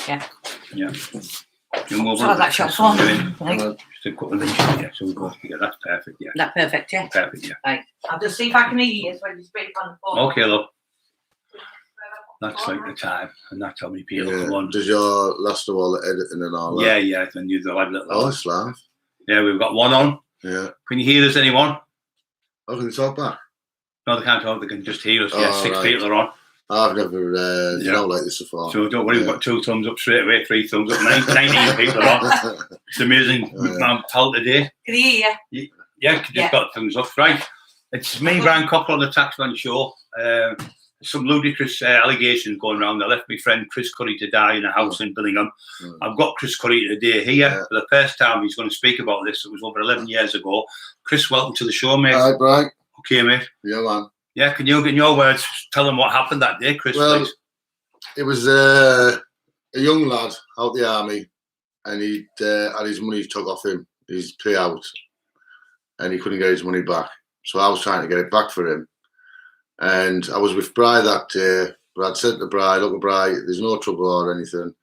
Yeah. Yeah. So that's your phone. Right. Just a couple of inches, yeah. So we'll go together. That's perfect, yeah. That's perfect, yeah. Perfect, yeah. Right. I'll just see if I can hear you when you speak on the phone. Okay, look. That's like the time, and that's how many people come on. Does your last of all the editing and all that? Yeah, yeah. Then you have little. Oh, it's live. Yeah, we've got one on. Yeah. Can you hear us, anyone? Oh, can you talk back? No, they can't talk. They can just hear us. Oh, Yeah, 6 right. people are on. I've never known like this before. So don't worry, we've got 2 thumbs up straight away, 3 thumbs up, 19 people are on. It's amazing. I'm told today. Can you hear you? Yeah, just got thumbs up. Right. It's me, Brian Cockerill, on the Taxman Show. Some ludicrous allegations going around. I left my friend Chris Currie to die in a house in Billingham. I've got Chris Currie today here for the first time. He's going to speak about this. It was over 11 years ago. Chris, welcome to the show, mate. Hi, Brian. Okay, mate. Yeah, man. Yeah, can you, in your words, tell them what happened that day, Chris, well, please? It was a young lad out the army, and he had his money took off him, his payout, and he couldn't get his money back. So I was trying to get it back for him. And I was with Bri that day, but I'd said to Bri, look, Bri, there's no trouble or anything.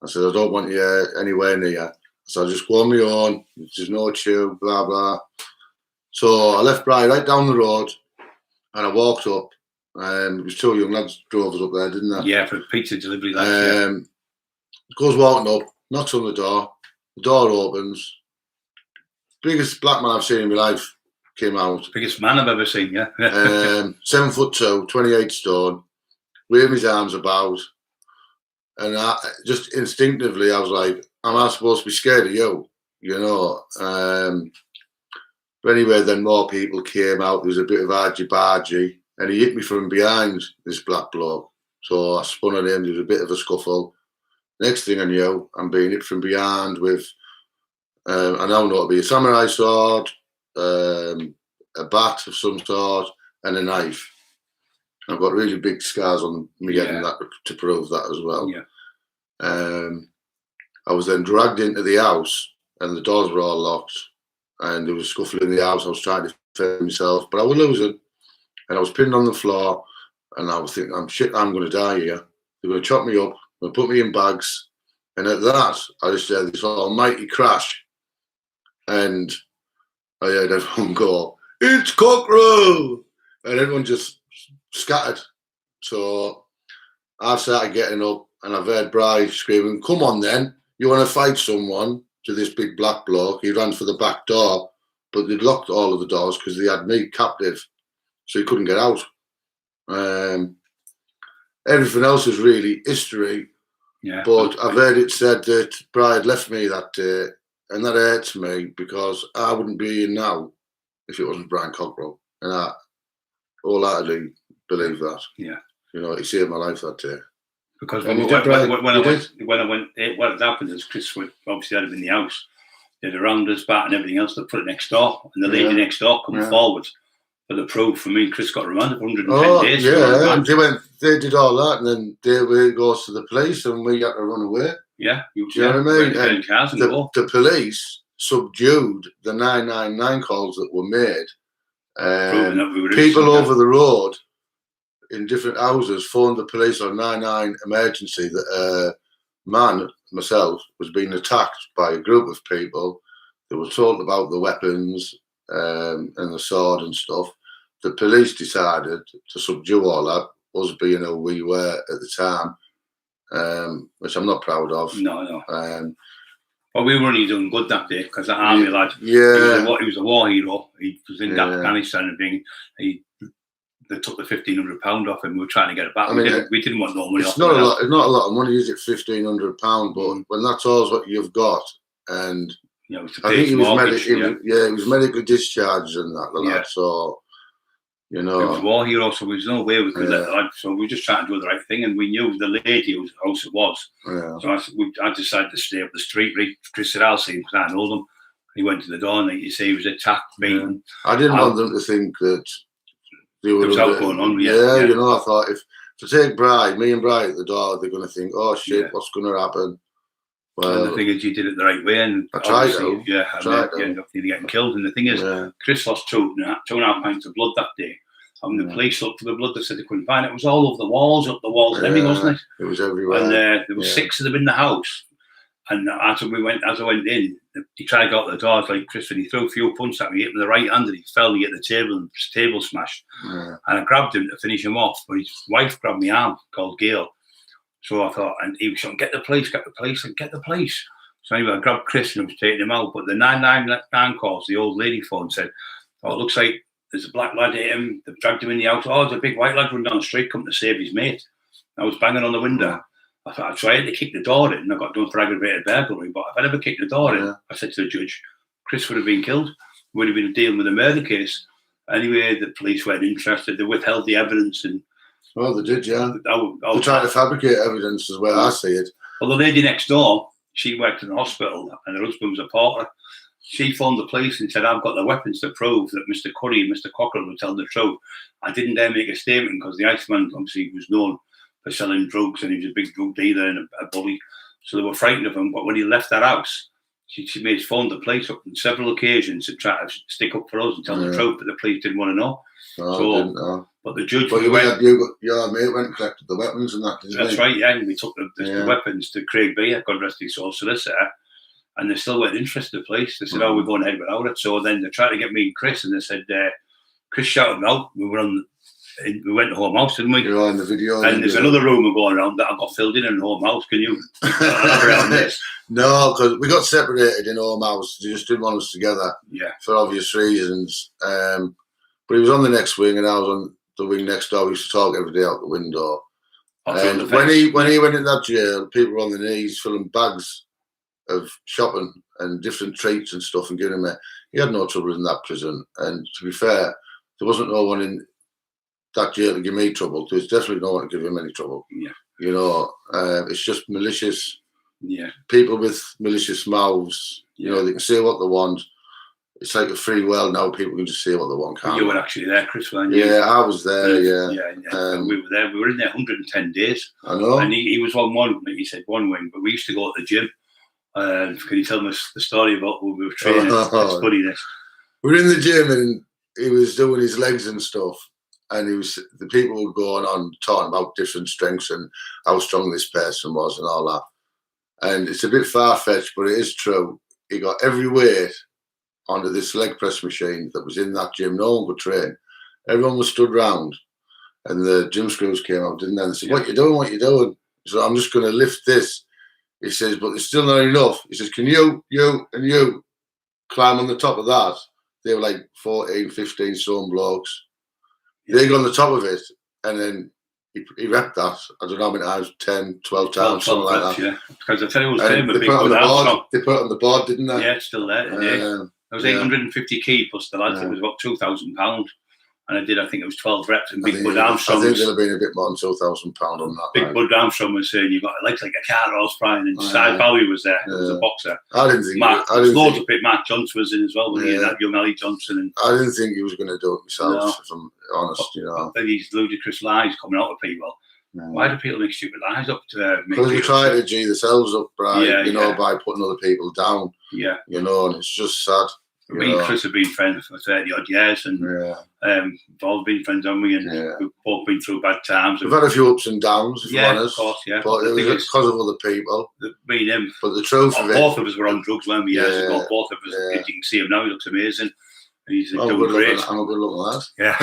I said, I don't want you anywhere near. So I just go on my own, there's no chew, blah, blah. So I left Bri right down the road, and I walked up, and it was 2 young lads drove us up there, didn't they? Yeah, for pizza delivery. Goes walking up, knocks on the door opens. Biggest black man I've seen in my life came out. Biggest man I've ever seen, yeah. 7'2", 28 stone, waving his arms about. And I just instinctively, I was like, am I supposed to be scared of you? You know? But anyway, then more people came out. There was a bit of argy-bargy, and he hit me from behind, this black bloke. So I spun on him. There was a bit of a scuffle. Next thing I knew, I'm being hit from behind with, I now know to be a samurai sword, a bat of some sort, and a knife. I've got really big scars on me getting that to prove that as well. Yeah. I was then dragged into the house, and the doors were all locked. And there was a scuffle in the house. I was trying to defend myself, but I was losing. And I was pinned on the floor, and I was thinking, I'm going to die here. They're going to chop me up, they're going to put me in bags. And at that, I just heard this almighty crash. And I heard everyone go, it's Cockerill! And everyone just scattered. So I started getting up, and I've heard Bri screaming, come on then, you want to fight someone? To this big black bloke. He ran for the back door, but they'd locked all of the doors because they had me captive, so he couldn't get out. Everything else is really history, but I've heard it said that Bri had left me that day, and that hurts me because I wouldn't be here now if it wasn't Brian Cockerill, and I wholeheartedly believe that. Yeah, you know, he saved my life that day. Because when I went, what had happened is Chris would obviously had him in the house, did a rounders, bat and everything else, they put it next door, and the lady next door come forward for the proof for me. Chris got remanded for 110 days. Yeah, they did all that, and then they goes to the police, and we had to run away. Yeah, do you know what I mean? And the police subdued the 999 calls that were made. People over the road in different houses phoned the police on 999 emergency that a man, myself, was being attacked by a group of people. They were told about the weapons and the sword and stuff. The police decided to subdue all that, us being who we were at the time, which I'm not proud of. No. Well, we were only doing good that day because that army lad, he was a war hero. He was in Afghanistan and they took the £1,500 off him. We were trying to get it back. I mean, we didn't want no money. It's not a lot. It's not a lot of money, is it? £1,500, but when that's all what you've got, and I think he was medically discharged and that. So you know, he was a war hero. So there was no way we could let the lad. So we were just trying to do the right thing, and we knew the lady whose house it was. Yeah. So I decided to stay up the street. Chris said, "I'll see him because I know them." He went to the door, and you see, he was attacked, beaten. I didn't want them to think that. There was going on, you know, I thought if to take me and Bri at the door, they're going to think, oh shit, what's going to happen? Well, and the thing is, you did it the right way, and I tried to. You ended up getting killed. And the thing is, Chris lost 2.5 pints of blood that day, And the police looked for the blood. They said they couldn't find it. It was all over the walls, up the walls, and everything, wasn't it? It was everywhere. And there were 6 of them in the house. And as I went in, he tried to go out the door like Chris, and he threw a few punches at me, hit him with the right hand, and he fell to get the table, and his table smashed. And I grabbed him to finish him off, but his wife grabbed my arm, called Gail. So I thought, and he was saying, get the police, and get the police. So anyway, I grabbed Chris and I was taking him out. But the 999 calls, the old lady phone said, oh, it looks like there's a black lad hit him. They've dragged him in the house. Oh, there's a big white lad running down the street, come to save his mate. I was banging on the window. I thought, so I had to kick the door in, and I got done for aggravated burglary. But if I never kicked the door in, I said to the judge, Chris would have been killed. Would have been dealing with a murder case. Anyway, the police weren't interested. They withheld the evidence. And well, they did, yeah. They tried to fabricate evidence, is where I see it. Well, the lady next door, she worked in the hospital, and her husband was a porter. She phoned the police and said, I've got the weapons to prove that Mr. Currie and Mr. Cockerill were telling the truth. I didn't dare make a statement because the Iceman obviously was known for selling drugs, and he was a big drug dealer and a bully. So they were frightened of him. But when he left that house, she made phone the police up on several occasions to try to stick up for us and tell the truth, but the police didn't want to know. No, didn't know. But the judge... But your mate went and collected the weapons and that, didn't he? That's right, yeah. And we took the weapons to Craig Beer, God rest his soul, solicitor, and they still weren't interested, the police. They said, oh, we're going ahead without it. So then they tried to get me and Chris, and they said, Chris shouted me out. We went to Home House, didn't we? You're on the video. And there's another rumour going around that I got filled in Home House. Can you elaborate on this? No, because we got separated in Home House. They just didn't want us together for obvious reasons. But he was on the next wing, and I was on the wing next door. We used to talk every day out the window. And when he went in that jail, people were on their knees filling bags of shopping and different treats and stuff and giving him he had no trouble in that prison. And to be fair, there wasn't no one in that jail to give me trouble. There's definitely no one to give him any trouble. Yeah. You know, it's just malicious people with malicious mouths. You know, they can say what they want. It's like a free world now. People can just say what they want. Can't you were actually there, Chris, weren't you? Yeah, I was there. Yeah. We were there. We were in there 110 days. I know. And he was on one. He said one wing, but we used to go to the gym. Can you tell us the story about when we were training? It's funny, this. We were in the gym and he was doing his legs and stuff, and the people were going on talking about different strengths and how strong this person was and all that. And it's a bit far-fetched, but it is true. He got every weight onto this leg press machine that was in that gym. No one could train. Everyone was stood round, and the gym screws came out, didn't they? And they said, "What you doing? What you doing?" So I'm just going to lift this. He says, but there's still not enough. He says, can you and you climb on the top of that? They were like 14, 15 stone blokes. They got on the top of it, and then he repped that. I don't know how many times, 10, 12 times, something like that. Yeah, because I tell you, it was they put it on the board, didn't they? Yeah, it's still there today. It was 850 key plus the lads. It was about £2,000. And I think it was 12 reps, and Big Bud Armstrong. I think there'll have been a bit more than £2,000 on that. Big Bud Armstrong was saying, you've got legs like a car horse frying, and Cy Bowie was there, was a boxer. I didn't think loads of people. Mark Johnson was in as well, when he had young Ali Johnson. And I didn't think he was going to do it himself, if I'm honest. You know, these ludicrous lies coming out of people. Why do people make stupid lies up to because they try to G themselves up, right? By putting other people down. Yeah. You know, and it's just sad. Me and Chris have been friends for 30 odd years, and we've all been friends, haven't we? And we've both been through bad times. We've had a few ups and downs, if I'm honest. Of course, yeah. But it was because of other people. Me and him. But the truth of it, both of us were on drugs, weren't we? Years ago. Both of us. You can see him now. He looks amazing. He's doing great. I'm a good looking lad. Yeah.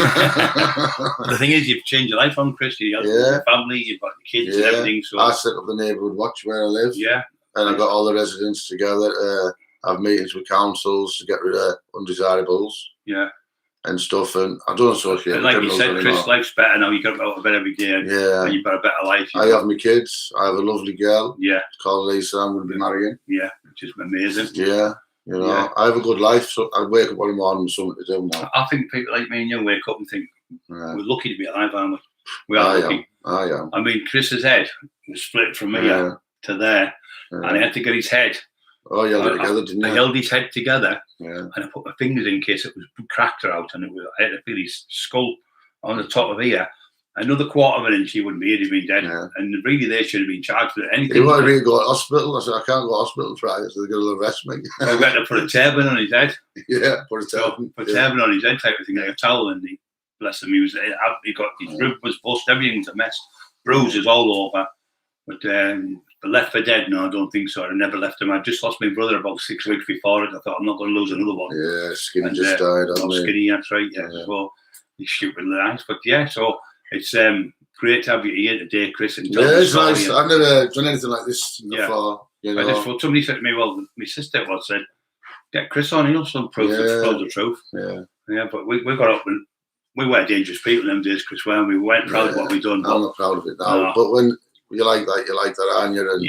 The thing is, you've changed your life on Chris. You have your family, you've got your kids and everything. So I set up the neighbourhood watch where I live. Yeah. And I got all the residents together. Have meetings with councils to get rid of undesirables. Yeah. And stuff. And I don't associate with like you said, anymore. Chris, life's better now. You get out of bed every day. And you've got a better life. I have my kids. I have a lovely girl. Yeah. Called Lisa. I'm going to be marrying. Yeah. Which is amazing. Yeah. You know, I have a good life. So I wake up one morning with something to do now. I think people like me and you wake up and think, we're lucky to be alive, aren't we? We are lucky. I am. I mean, Chris's head was split from here to there. And he had to get his head. Oh, you held it together, didn't you? I held his head together, and I put my fingers in case it was cracked or out, and I had to feel his skull on the top of here. Another quarter of an inch, he wouldn't be, he'd been dead. And really, they should have been charged with anything. He wanted me to go to hospital. I said, I can't go to hospital Friday, so they're going to arrest me. I had to put a turban on his head. Yeah, put a turban. Put a turban on his head type of thing, like a towel, and bless him. He got his rib was bust, everything's a mess, bruises all over. But left for dead? No, I don't think so. I never left him. I just lost my brother about 6 weeks before it. I thought I'm not going to lose another one. Yeah, Skinny just died. Skinny, that's right. Yeah. So he's stupid nice, but yeah. So it's great to have you here today, Chris. And it's nice. I've never done anything like this before. You know? I just thought somebody said to me, well, my sister said, get Chris on. He'll some proof the truth. Yeah. But we got up and we were dangerous people them days, Chris. When we weren't proud of what we done. I'm not proud of it now. But when you like that, aren't you? And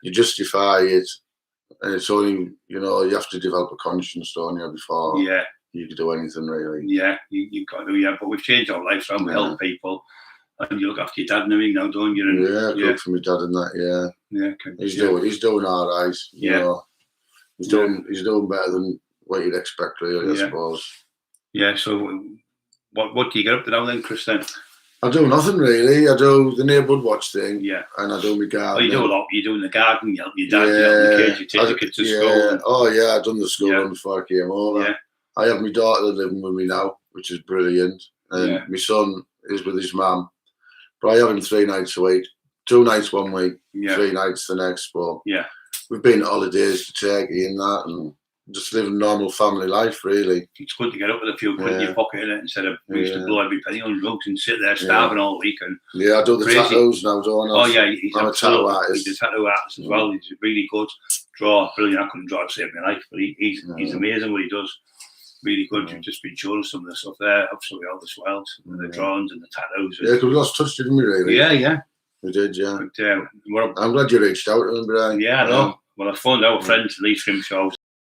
you justify it, and it's only you have to develop a conscience, don't you, before you can do anything really. Yeah, you got to. But we've changed our lives, and we help people, and you look after your dad and everything now, don't you? And, good for my dad and that. Yeah. He's doing all right. You know, he's doing better than what you'd expect, really. I suppose. Yeah. So, what do you get up to now then, Chris? Then? I do nothing really. I do the neighbourhood watch thing. And I do my garden. Oh, you do a lot. You do in the garden. You help your dad. You help the kids. You take the kids to school. Oh yeah, I done the school run before I came over. I have my daughter living with me now, which is brilliant. And my son is with his mum. But I have him 3 nights a week. 2 nights one week, 3 nights the next. But we've been on holidays to Turkey and that, and just living normal family life, really. It's good to get up with a few quid in your pocket in it instead of we used to blow every penny on drugs and sit there starving all week. And I do the tattoos now, don't I? Oh yeah, I'm a tattoo artist. He's a tattoo artist as well. He's really good. Draw, brilliant. I couldn't draw to save my life, but he's amazing what he does. Really good. You've just been showing us some of the stuff there. Absolutely all the swells, the drawings and the tattoos. Yeah, because we lost touch, didn't we, really? Yeah. We did, yeah. But, I'm glad you reached out to him, Brian. Yeah, I know. Well, I phoned our friend Lee Scrimshaw's